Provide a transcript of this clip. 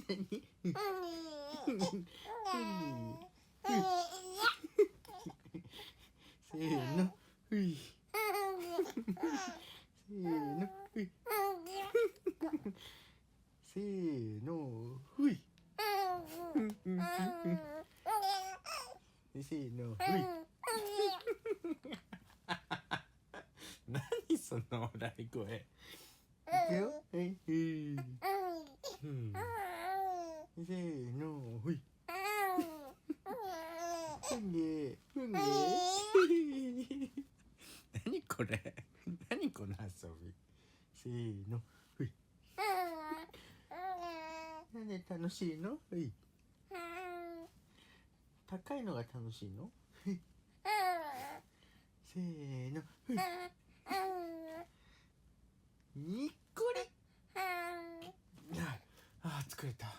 せーの、ふい。せーの、ふい。せーの、ふい。せーの、ふい。何その笑い声。いくよ。はい、せーの、ふい。ふんげ、ふんげ。何これ。何この遊び。せーの、ふい。なんで楽しいの？ふい。高いのが楽しいの？ふい。せーの、ふい。にっこり。あ、疲れた。